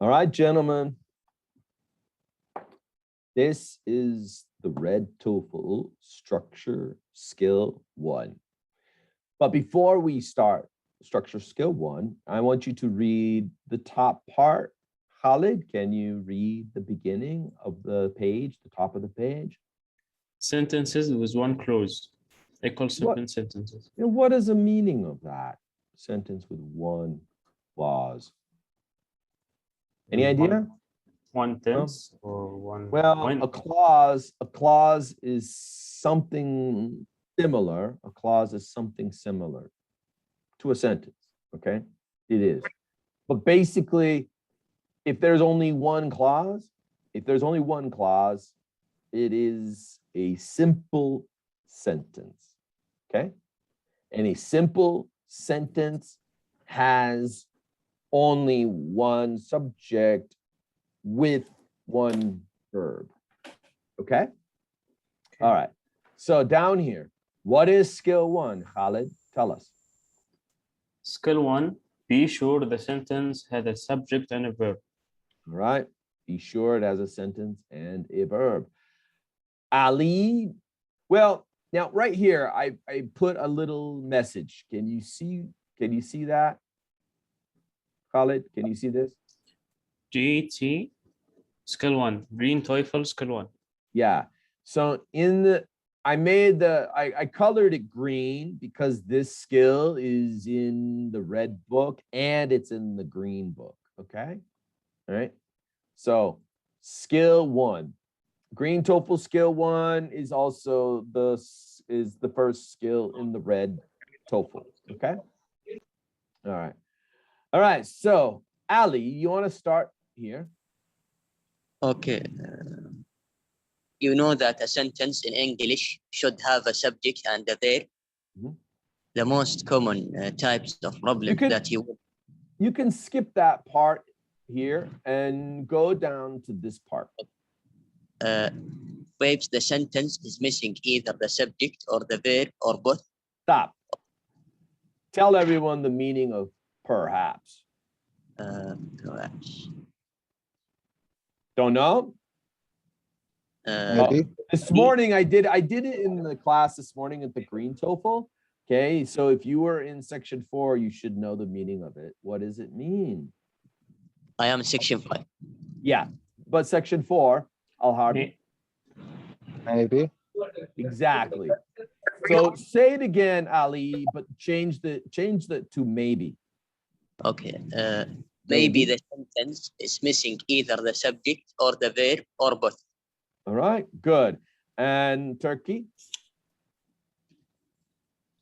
All right, gentlemen. This is the red TOEFL structure skill 1. But before we start structure skill 1, I want you to read the top part. Khalid, can you read the beginning of the page, the top of the page? Sentences with one clause. Equal simple sentences. What is the meaning of that? Sentence with one clause. Any idea? One tense or one. Well, a clause is something similar. A clause is something similar to a sentence. Okay, it is. But basically, if there's only one clause, it is a simple sentence. Okay, and a simple sentence has only one subject with one verb. Okay? All right. So down here, what is skill 1? Khalid, tell us. Skill 1, be sure the sentence has a subject and a verb. All right. Be sure it has a sentence and a verb. Ali, well, now right here, I put a little message. Can you see that? Khalid, can you see this? GT, skill 1, green TOEFL, skill 1. Yeah. So I colored it green because this skill is in the red book and it's in the green book. Okay. All right. So skill 1, green TOEFL skill 1 is also the first skill in the red TOEFL. Okay. All right. All right. So Ali, you want to start here? Okay. You know that a sentence in English should have a subject and a verb. Mhm. The most common types of problems you can skip that part here and go down to this part. Perhaps the sentence is missing either the subject or the verb or both. Stop. Tell everyone the meaning of perhaps. Perhaps. Don't know? Maybe. This morning I did it in the class this morning at the green TOEFL. Okay, so if you were in section 4, you should know the meaning of it. What does it mean? I am section 5. Yeah, but section 4, Al-Harbi. Maybe. Exactly. So say it again, Ali, but change the to maybe. Okay. Maybe the sentence is missing either the subject or the verb or both. All right, good. And Turkey?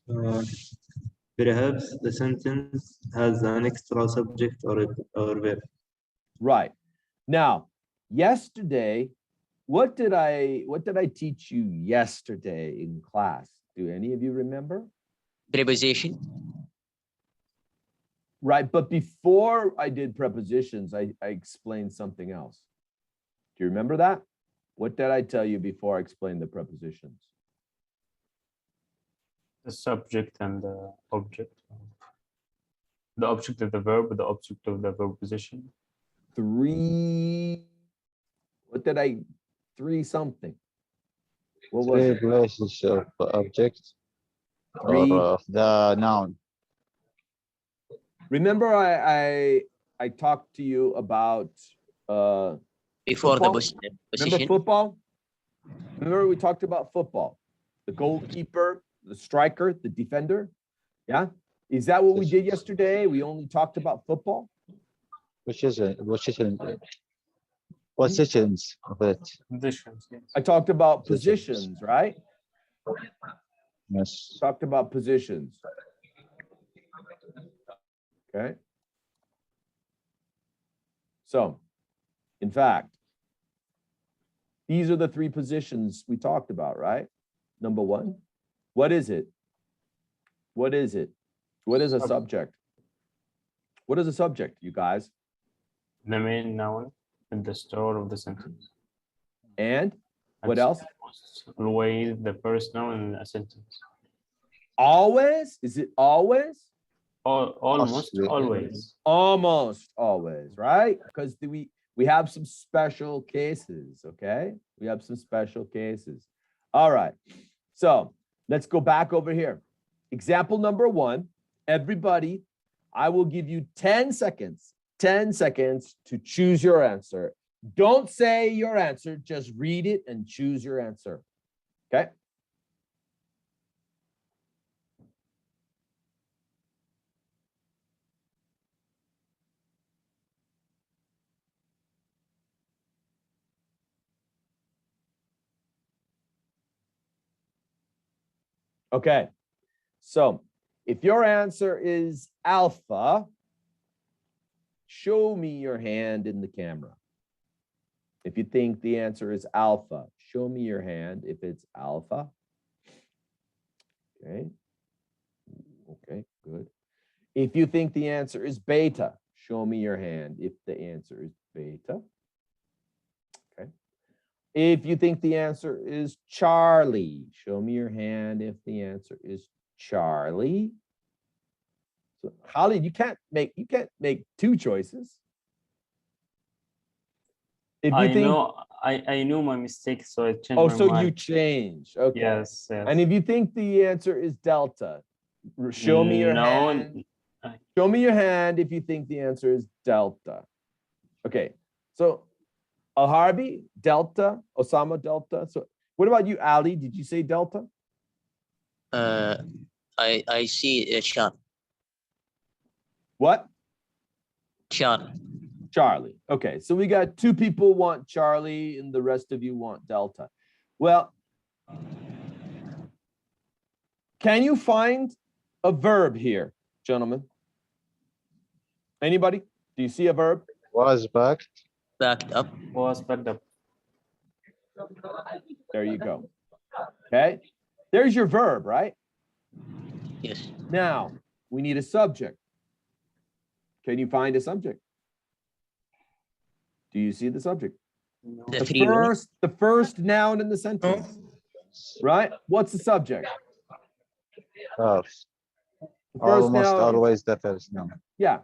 Perhaps the sentence has an extra subject or verb. Right. Now, yesterday, what did I teach you yesterday in class? Do any of you remember? Preposition. Right, but before I did prepositions, I explained something else. Do you remember that? What did I tell you before I explained the prepositions? The subject and the object. The object of the verb, the object of the verb position. 3 something. What was Three it? places of object Three. or of the noun. Remember I talked to you about Before football? the position. Remember football? Remember we talked about football. The goalkeeper, the striker, the defender. Yeah. Is that what we did yesterday? We only talked about football? Positions of it. Positions, yes. I talked about positions, right? Yes. Talked about positions. Okay. So, in fact, these are the 3 positions we talked about, right? Number 1, what is it? What is it? What is a subject? What is a subject, you guys? The main noun and the store of the sentence. And what else? Always the first noun in a sentence. Always? Is it always? Almost Mostly. always. Almost always, right? Because we have some special cases, okay? We have some special cases. All right. So let's go back over here. Example number 1. Everybody, I will give you 10 seconds to choose your answer. Don't say your answer, just read it and choose your answer. Okay? Okay. So if your answer is alpha, show me your hand in the camera. If you think the answer is alpha, show me your hand if it's alpha. Okay. Okay, good. If you think the answer is beta, show me your hand if the answer is beta. Okay. If you think the answer is Charlie, show me your hand if the answer is Charlie. So Khalid, you can't make 2 choices. If you think I know my mistake, so I changed oh, my so mind. you change. Okay. Yes, yes. And if you think the answer is delta, show me your hand. Show me your hand if you think the answer is delta. Okay. So Al-Harbi, delta, Osama, delta. So what about you, Ali? Did you say delta? I see Char. What? Char. Charlie. Okay, so we got 2 people want Charlie and the rest of you want delta. Well, can you find a verb here, gentlemen? Anybody? Do you see a verb? Was backed. Backed up. Was backed up. There you go. Okay, there's your verb, right? Yes. Now, we need a subject. Can you find a subject? Do you see the subject? The 3 minutes. The first noun in the sentence, right? What's the subject? Cuffs. The first Almost noun. always the first noun. Yeah.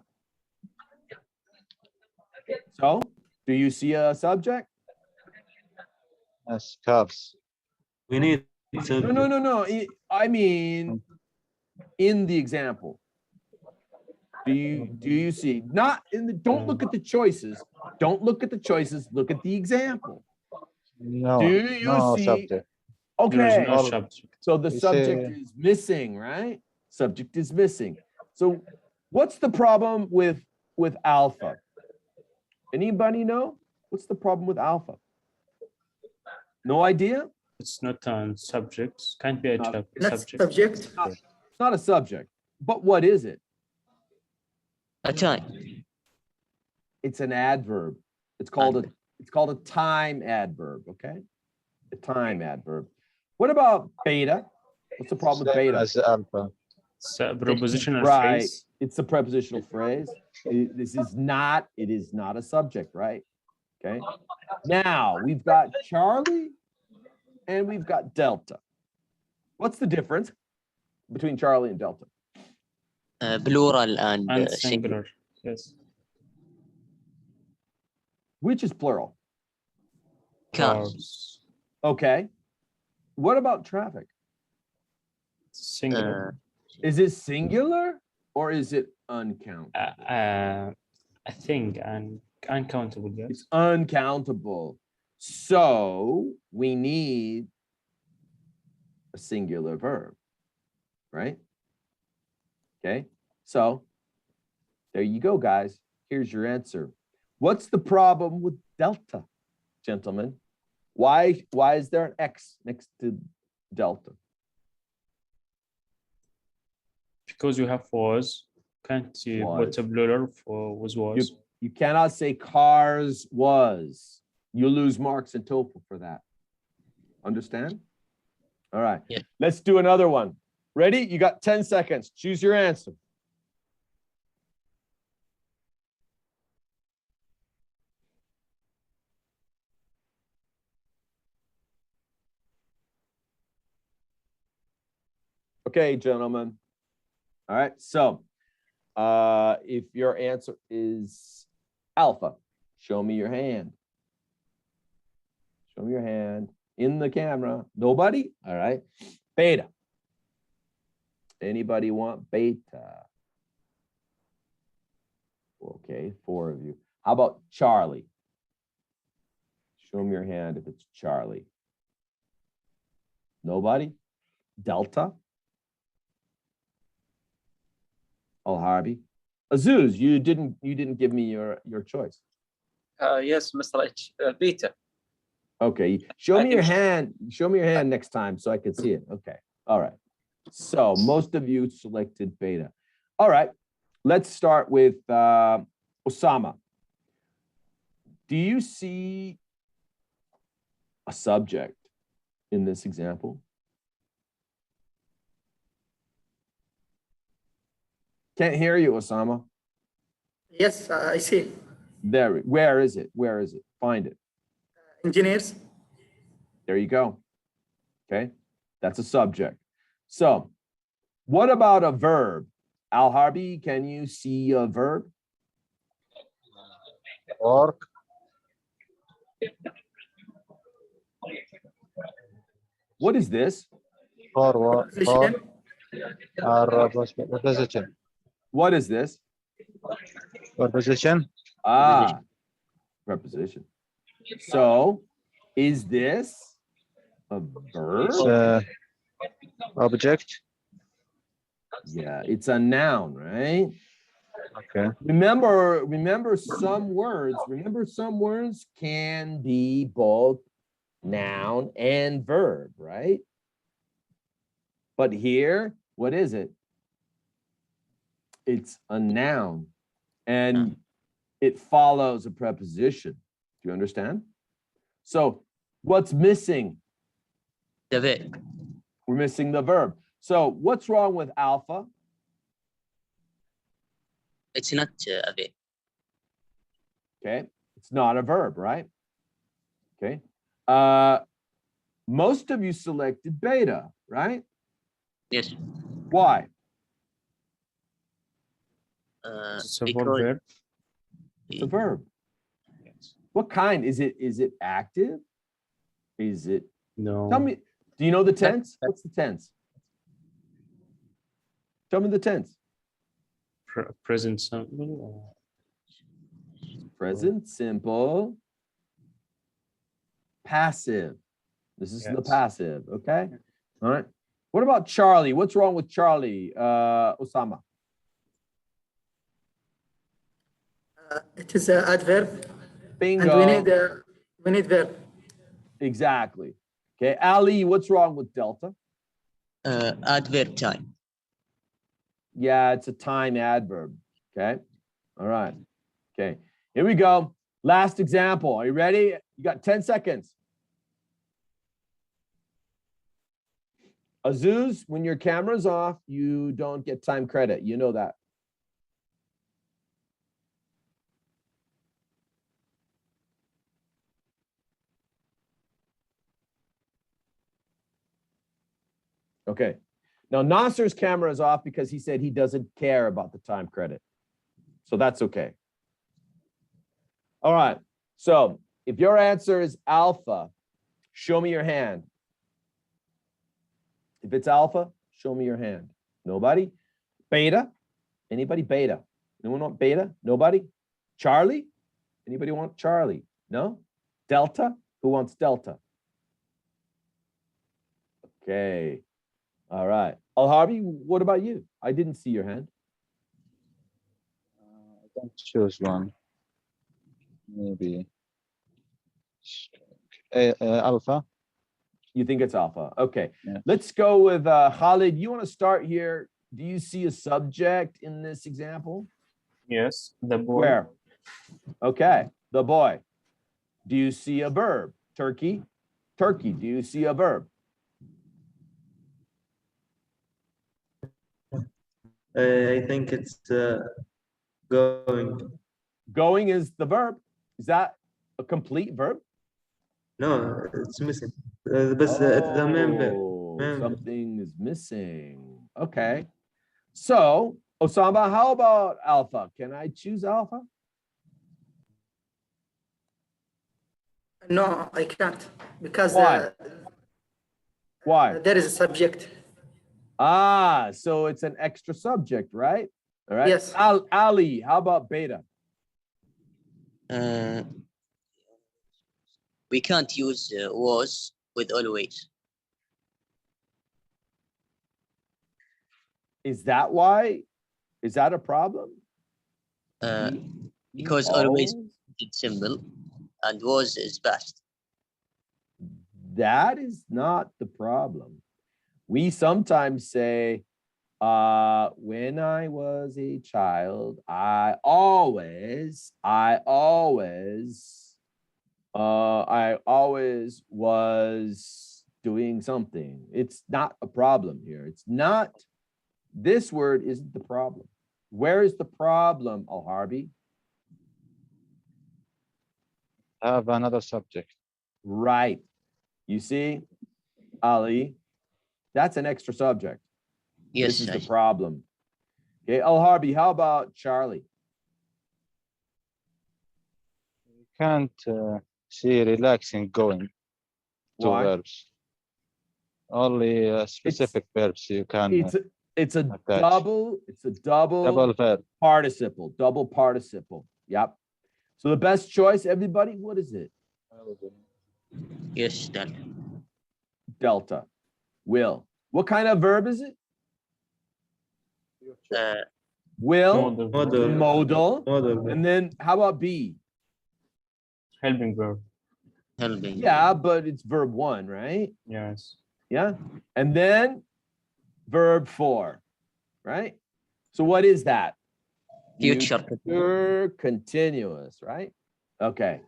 So, do you see a subject? Yes, cuffs. We need No. I mean, in the example. Do you see? Not in the. Don't look at the choices. Don't look at the choices. Look at the example. No, Do you no see? subject. There is Okay. no subject. So the You subject say- is missing, right? Subject is missing. So what's the problem with alpha? Anybody know? What's the problem with alpha? No idea? It's not a subject. Can't be a Not- subject. It's not a subject. But what is it? A time. It's an adverb. It's called a time adverb, okay? A time adverb. What about beta? What's the problem with Same beta? as alpha. It's a prepositional Right. phrase. It's a prepositional phrase. It is not a subject, right? Okay. Now we've got Charlie and we've got Delta. What's the difference between Charlie and Delta? Plural and, And singular. singular. Yes. Which is plural? Cars. Cars. Okay. What about traffic? Singular. Is it singular or is it uncountable? I think uncountable. Yes. It's uncountable. So we need a singular verb, right? Okay, so there you go, guys. Here's your answer. What's the problem with delta, gentlemen? Why is there an X next to delta? Because you have was. Can't you put a plural for was? You cannot say cars was. You lose marks in TOEFL for that. Understand? All right. Yeah. Let's do another one. Ready? You got 10 seconds. Choose your answer. Okay, gentlemen. All right. So If your answer is alpha, show me your hand. Show me your hand in the camera. Nobody? All right. Beta. Anybody want beta? Okay, 4 of you. How about Charlie? Show me your hand if it's Charlie. Nobody? Delta? Oh, Harvey. Azuz, you didn't give me your choice. Yes, Mr. H. Beta. Okay, show I me your think- hand. Show me your hand next time so I can see it. Okay, all right. So most of you selected beta. All right, let's start with Osama. Do you see a subject in this example? Can't hear you, Osama. Yes, I see. There, where is it? Where is it? Find it. Engineers. There you go. Okay, that's a subject. So what about a verb? Al-Harbi, can you see a verb? Work. What is this? For Position. preposition. What is this? For position. Ah, preposition. So is this a verb? It's object. Yeah, it's a noun, right? Okay. Remember some words can be both noun and verb, right? But here, what is it? It's a noun and it follows a preposition. Do you understand? So what's missing? The verb. We're missing the verb. So what's wrong with alpha? It's not a verb. Okay, it's not a verb, right? Okay. Most of you selected beta, right? Yes. Why? It's a Because verb. It's a verb. Yes. What kind? Is it active? Is it? No. Tell me, do you know the tense? What's the tense? Tell me the tense. Present simple. Present, simple, passive. This is the Yes. passive, okay? All right. What about Charlie? What's wrong with Charlie, Osama? It is an adverb, Bingo. and we need verb. Exactly. Okay, Ali, what's wrong with Delta? adverb time. Yeah, it's a time adverb. Okay. All right. Okay. Here we go. Last example. Are you ready? You got 10 seconds. Azuz, when your camera's off, you don't get time credit. You know that. Okay. Now, Nasser's camera is off because he said he doesn't care about the time credit. So that's okay. All right. So if your answer is alpha, show me your hand. If it's alpha, show me your hand. Nobody? Beta? Anybody beta? Anyone want beta? Nobody? Charlie? Anybody want Charlie? No? Delta? Who wants delta? Okay. All right. Al-Harbi, what about you? I didn't see your hand. I can choose one. Maybe. Alpha. You think it's alpha. Okay. Yeah. Let's go with Khalid. You want to start here? Do you see a subject in this example? Yes. The boy. Where? Okay. The boy. Do you see a verb? Turkey. Turkey. Do you see a verb? I think it's going. Going is the verb. Is that a complete verb? No, it's missing. بس the main verb. Oh, Main verb. something is missing. Okay. So Osama, how about alpha? Can I choose alpha? No, I can't because Why? Why? there is a subject. Ah, so it's an extra subject, right? All right. Yes. Ali, how about beta? We can't use was with always. Is that why? Is that a problem? Because always is symbol and was is past. That is not the problem. We sometimes say, when I was a child, I always was doing something. It's not a problem here. It's not, this word isn't the problem. Where is the problem, Al-Harbi? Have another subject. Right. You see, Ali, that's an extra subject. Yes, This is the problem. Okay, Al-Harbi, how about Charlie? You can't see relaxing going to Why? verbs. Only specific verbs you can It's a attach. double verb. participle, double participle. Yep. So the best choice, everybody, what is it? yes, that. Delta. Will. What kind of verb is it? Will, modal. And then how about be? Helping verb. Helping. Yeah, but it's verb 1, right? Yes. Yeah. And then verb 4, right? So what is that? Future continuous, right? Okay.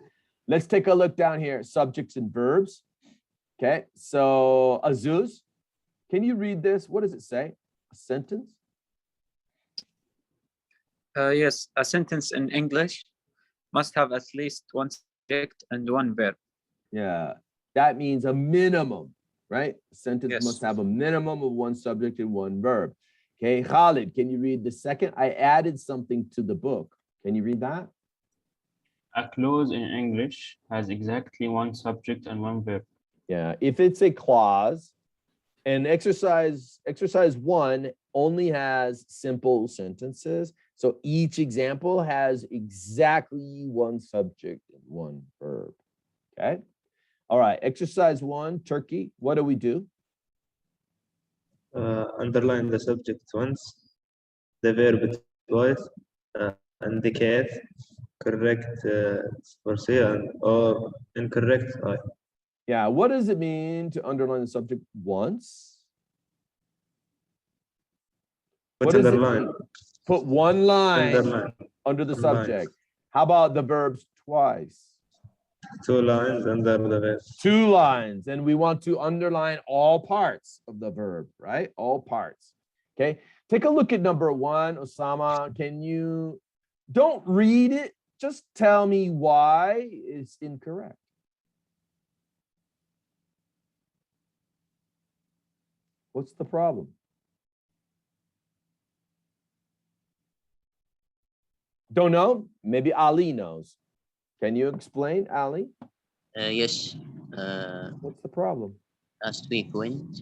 Let's take a look down here. Subjects and verbs. Okay. So Azuz, can you read this? What does it say? A sentence? Yes, a sentence in English must have at least one subject and one verb. Yeah, that means a minimum, right? A sentence Yes. must have a minimum of one subject and one verb. Okay, Khalid, can you read the second? I added something to the book. Can you read that? A clause in English has exactly one subject and one verb. Yeah, if it's a clause, and exercise 1 only has simple sentences. So each example has exactly one subject and one verb. Okay. All right. Exercise 1, Turkey. What do we do? Underline the subject once, the verb twice, indicate correct for C or incorrect I. Yeah. What does it mean to underline the subject once? What does it underline? mean? Put one line Underline. under the One subject. How about the verbs twice? 2 lines under the verb. 2 lines. And we want to underline all parts of the verb, right? All parts. Okay. Take a look at number 1, Osama. Can you, don't read it. Just tell me why it's incorrect. What's the problem? Don't know? Maybe Ali knows. Can you explain, Ali? yes. What's the problem? Last week went.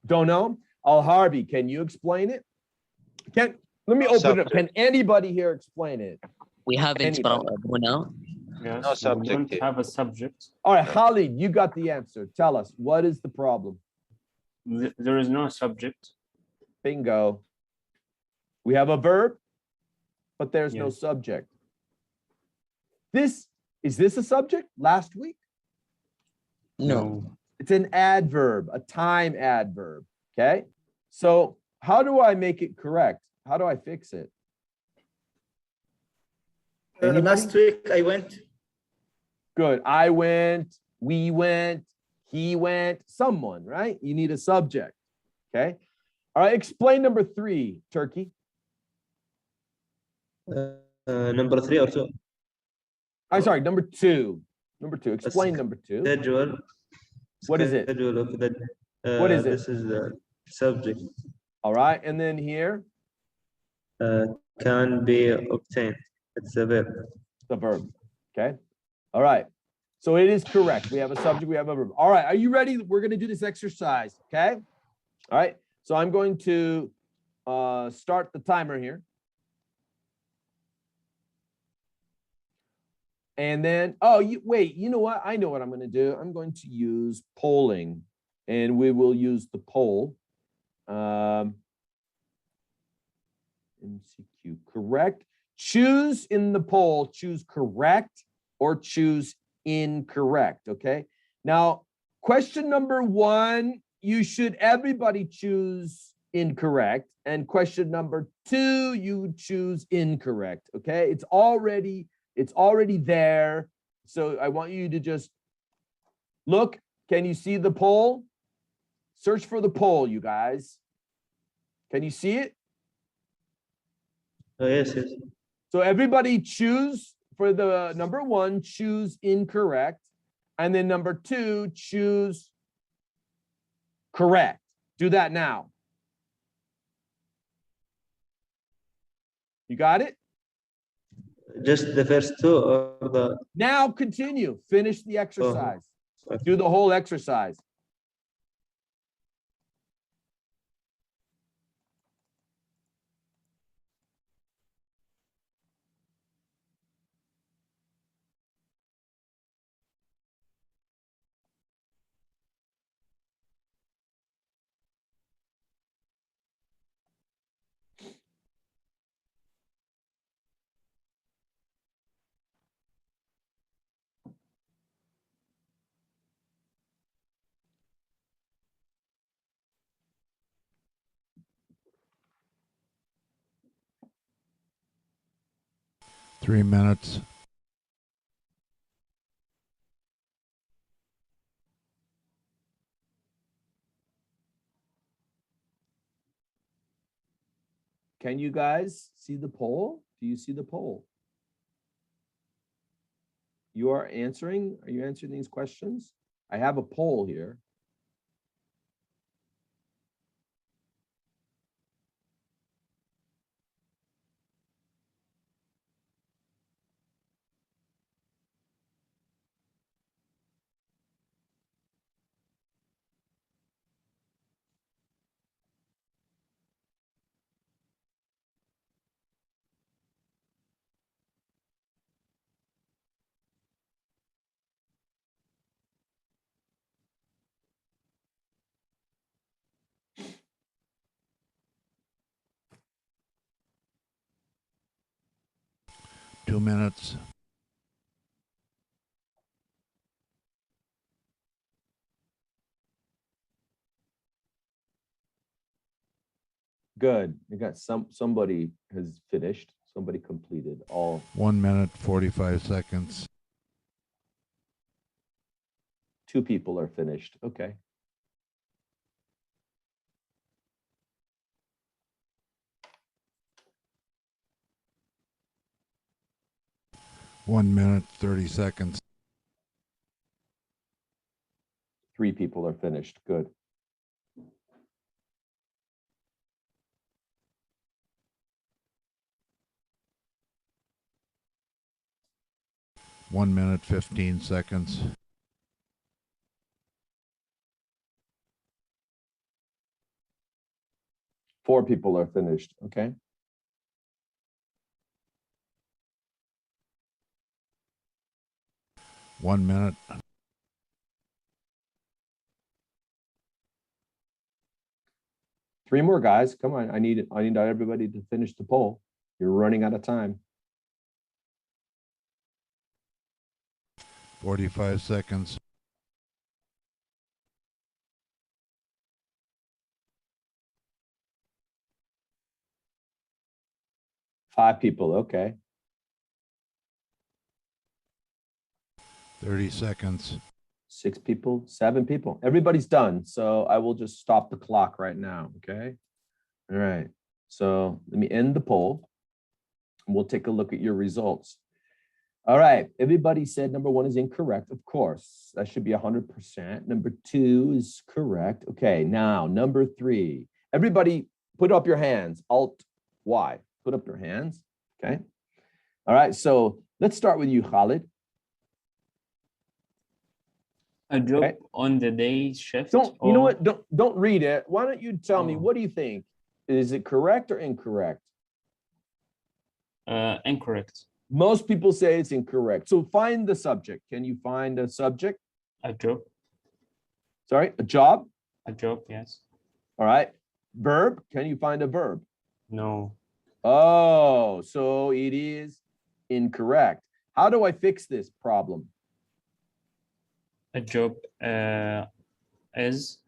Don't know? Al-Harbi, can you explain it? Let me open it up. Can anybody here explain it? We haven't blown out. Yes. No subject We don't here. have a subject. All right, Khalid, you got the answer. Tell us, what is the problem? There is no subject. Bingo. We have a verb, but there's no Yes. subject. Is this a subject? Last week? No. It's an adverb, a time adverb, okay? So how do I make it correct? How do I fix it? Last week I went. Good. I went, we went, he went, someone, right? You need a subject, okay? All right, explain number 3, Turkey. Number 3 or 2? I'm sorry, number 2. Number 2. Explain number 2. Schedule. What is it? Schedule of the, What is it? This is the subject. All right, and then here, Can be obtained. It's a verb. the verb. Okay. All right. So it is correct. We have a subject, we have a verb. All right. Are you ready? We're going to do this exercise. Okay. All right. So I'm going to start the timer here. And then, wait, you know what? I know what I'm going to do. I'm going to use polling, and we will use the poll. MCQ, correct. Choose in the poll, choose correct or choose incorrect. Okay. Now, question number 1, everybody choose incorrect. And question number 2, you choose incorrect. Okay. It's already there. So I want you to just look. Can you see the poll? Search for the poll, you guys. Can you see it? Oh, yes, yes. So everybody choose for the number 1, choose incorrect. And then number 2, choose correct. Do that now. You got it? Just the first 2 or the. Now continue. Finish the exercise. Okay. Do the whole exercise. Three minutes. Can you guys see the poll? Do you see the poll? You are answering? Are you answering these questions? I have a poll here. Two minutes. Good. I got somebody has finished. Somebody completed all. 1 minute, 45 seconds. 2 people are finished. Okay. One minute, 30 seconds. 3 people are finished. Good. One minute, 15 seconds. 4 people are finished. Okay. One minute. Three more guys. Come on. I need everybody to finish the poll. You're running out of time. 45 seconds. 5 people. Okay. 30 seconds. 6 people, 7 people. Everybody's done. So I will just stop the clock right now. Okay. All right. So let me end the poll. And we'll take a look at your results. All right, everybody said number 1 is incorrect. Of course, that should be 100%. Number 2 is correct. Okay, now number 3. Everybody put up your hands, Alt Y. Put up your hands, okay? All right, so let's start with you, Khalid. A job Okay. on the day shift. You know what? Don't read it. Why don't you tell me, Oh. what do you think? Is it correct or incorrect? Incorrect. Most people say it's incorrect. So find the subject. Can you find a subject? A job. Sorry, a job? A job, yes. All right. Verb, can you find a verb? No. Oh, so it is incorrect. How do I fix this problem? A job is.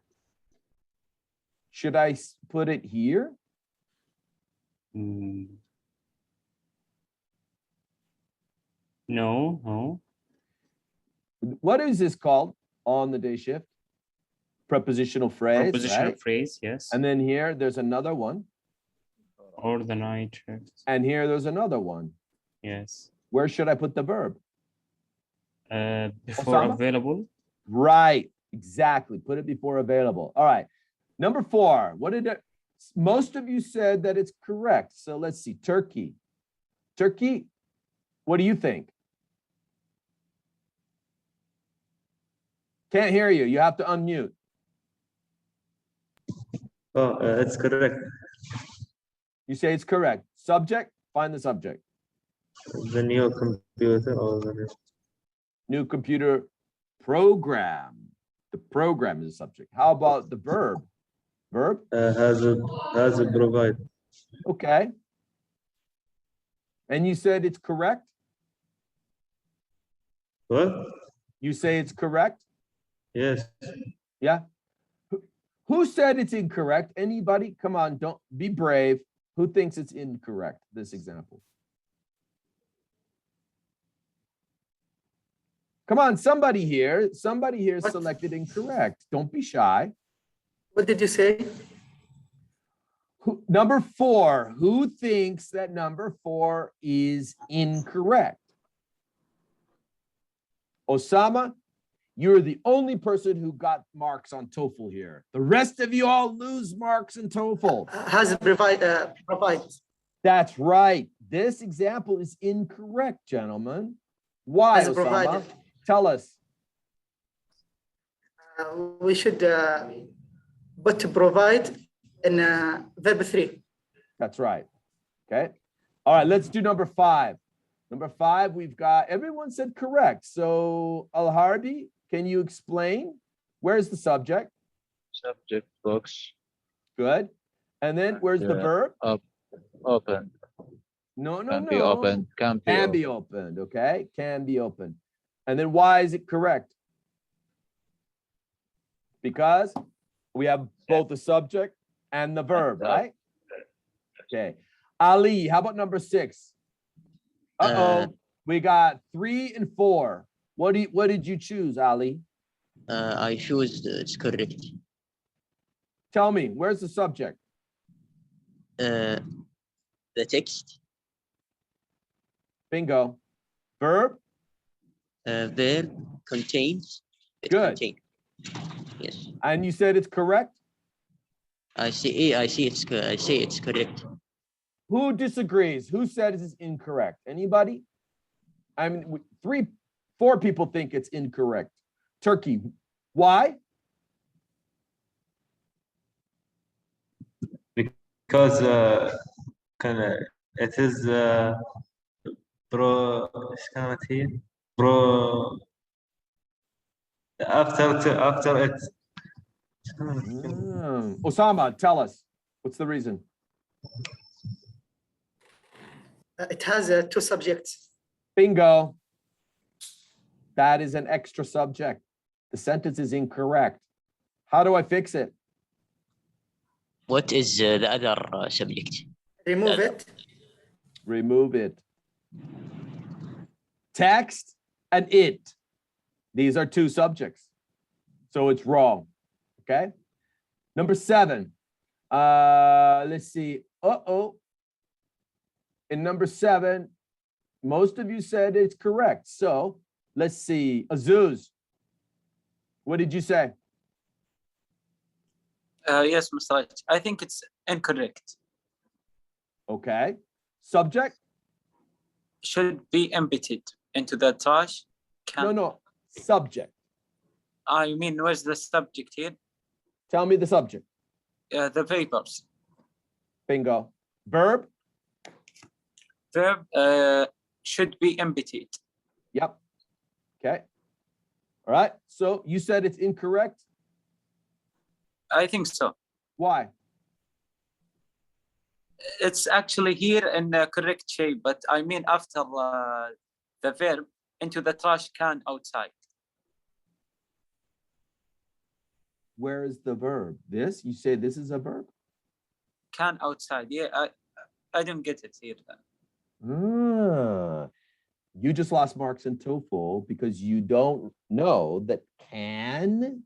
Should I put it here? No, no. What is this called on the day shift? Prepositional phrase, Prepositional right? phrase, yes. And then here, there's another one. Or the night shift. And here, there's another one. Yes. Where should I put the verb? Before Osama? available. Right, exactly. Put it before available. All right. Number 4, what did it? Most of you said that it's correct. So let's see, Turkey. Turkey, what do you think? Can't hear you. You have to unmute. Oh, it's correct. You say it's correct. Subject, find the subject. The new computer or the New computer program. The program is the subject. How about the verb? Verb? has a provide. Okay. And you said it's correct? What? You say it's correct? Yes. Yeah. Who said it's incorrect? Anybody? Come on, don't be brave. Who thinks it's incorrect, this example? Come on, somebody here What? selected incorrect. Don't be shy. What did you say? Number 4, who thinks that number 4 is incorrect? Osama, you're the only person who got marks on TOEFL here. The rest of you all lose marks in TOEFL. Has provide. That's right. This example is incorrect, gentlemen. Why, Has Osama? provided. Tell us. We should put to provide in verb 3. That's right. Okay. All right, let's do number 5. Number 5, we've got, everyone said correct. So Al-Harbi, can you explain? Where's the subject? Subject box. Good. And then where's the Yeah. verb? Open. No. Can be open. Can be Can open. be opened, okay? Can be opened. And then why is it correct? Because we have both the subject and the verb, right? Okay. Ali, how about number 6? We got 3 and 4. What did you choose, Ali? I choose it's correct. Tell me, where's the subject? The text, Bingo. Verb? verb contains. It Good. contain. Yes, And you said it's correct? I see it's correct. Who disagrees? Who said it's incorrect? Anybody? I mean, 4 people think it's incorrect. Turkey, why? Because it is إيش كانت هي؟ after it. Osama, tell us. What's the reason? It has 2 subjects. Bingo. That is an extra subject. The sentence is incorrect. How do I fix it? What is the other subject? Remove it. Remove it. Text and it. These are 2 subjects. So it's wrong. Okay. Number 7. Let's see. In number 7, Most of you said it's correct. So let's see. Azuz, what did you say? Yes, Mr. Raj. I think it's incorrect. Okay. Subject? Should be emptied into the trash can. No. Subject. I mean, where's the subject here? Tell me the subject. The papers. Bingo. Verb? Verb should be emptied. Yep. Okay. All right. So you said it's incorrect. I think so. Why? It's actually here in the correct shape, but I mean after the verb into the trash can outside. Where is the verb? This? You say this is a verb? Can outside. Yeah, I don't get it here. Ah, you just lost marks in TOEFL because you don't know that can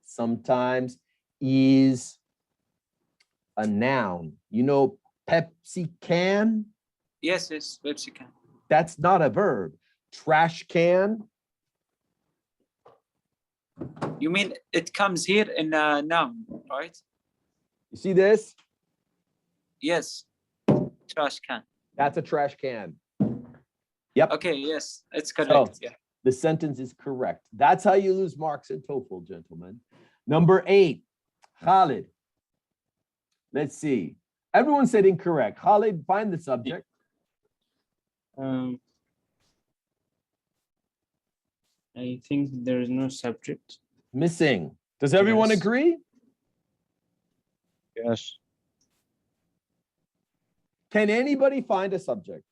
sometimes is a noun. You know, Pepsi can? Yes, Pepsi can. That's not a verb. Trash can? You mean it comes here in a noun, right? You see this? Yes. Trash can. That's a trash can. Yep. Okay, yes, it's correct. Yeah. The sentence is correct. That's how you lose marks in TOEFL, gentlemen. Number 8, Khalid. Let's see. Everyone said incorrect. Khalid, find the subject. I think there is no subject. Missing. Does everyone Yes. agree? Yes. Can anybody find a subject?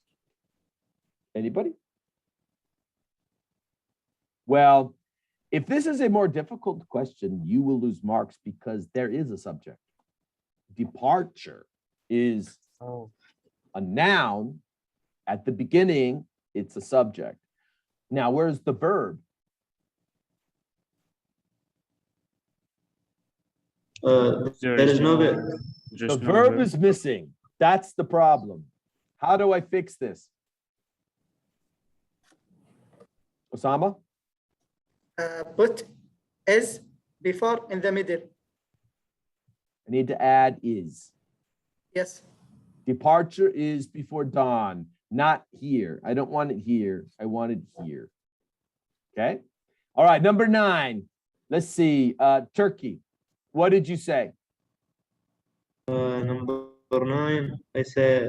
Anybody? Well, if this is a more difficult question, you will lose marks because there is a subject. Departure is Oh. a noun. At the beginning, it's a subject. Now, where's the verb? There is no verb. The verb is missing. That's the problem. How do I fix this? Osama? Put is before in the middle. I need to add is. Yes. Departure is before dawn, not here. I don't want it here. I want it here. Okay. All right. Number 9. Let's see. Turkey. What did you say? Number 9, I say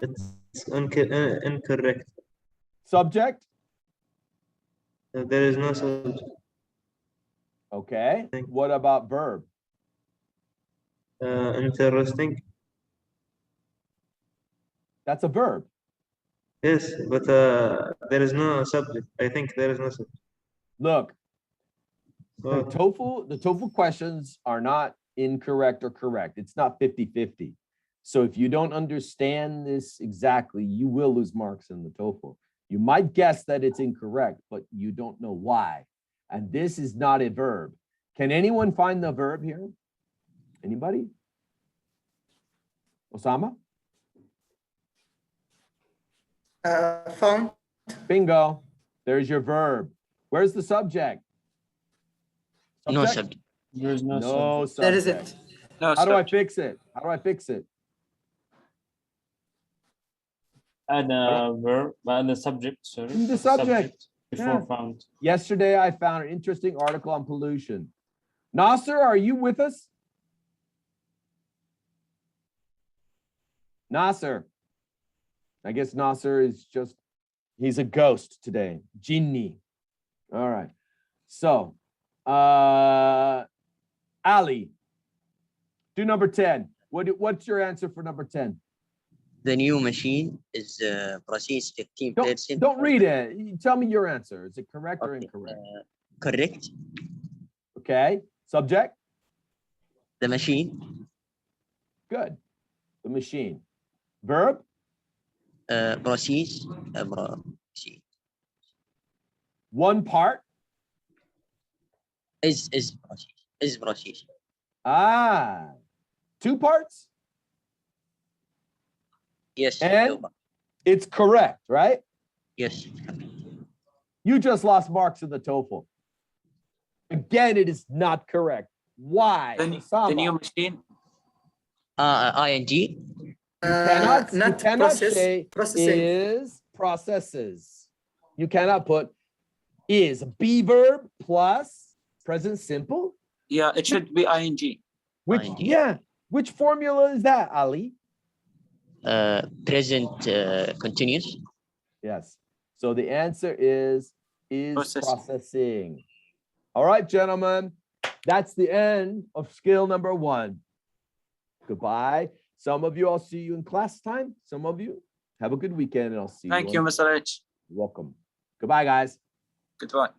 it's incorrect. Subject? There is no subject. Okay. What about verb? Interesting. That's a verb. Yes, but there is no subject. I think there is no subject. Look, Oh, the TOEFL questions are not incorrect or correct. It's not 50-50. So if you don't understand this exactly, you will lose marks in the TOEFL. You might guess that it's incorrect, but you don't know why. And this is not a verb. Can anyone find the verb here? Anybody? Osama? Found. Bingo. There's your verb. Where's the subject? No subject. There is no No subject. There subject. isn't. No, How do I subject. fix it? How do I fix it? Add a verb, add the subject, sorry. The subject. Before Yeah. found. Yesterday, I found an interesting article on pollution. Nasser, are you with us? Nasser. I guess Nasser is just, he's a ghost today. Jinni. All right. So, Ali, do number 10. What's your answer for number 10? The new machine is proceeds 15%. Don't read it. You tell me your answer. Is it correct or Okay, incorrect? correct. Okay. Subject? The machine Good. The machine. Verb? proceeds. One part? Is proceeds. Is proceeds. Ah. Two parts? Yes. And? It's correct, right? Yes. You just lost marks in the TOEFL. Again, it is not correct. Why? The new Osama? machine. ING. You cannot process, say processing. is processes. You cannot put is be verb plus present simple. Yeah, it should be ing. Which ING. yeah, which formula is that, Ali? Present continuous. Yes. So the answer is Processing. processing. All right, gentlemen, that's the end of skill number 1. Goodbye. Some of you, I'll see you in class time. Some of you, have a good weekend, and I'll see you. Thank you, Mr. H. You're welcome. Goodbye, guys. Goodbye.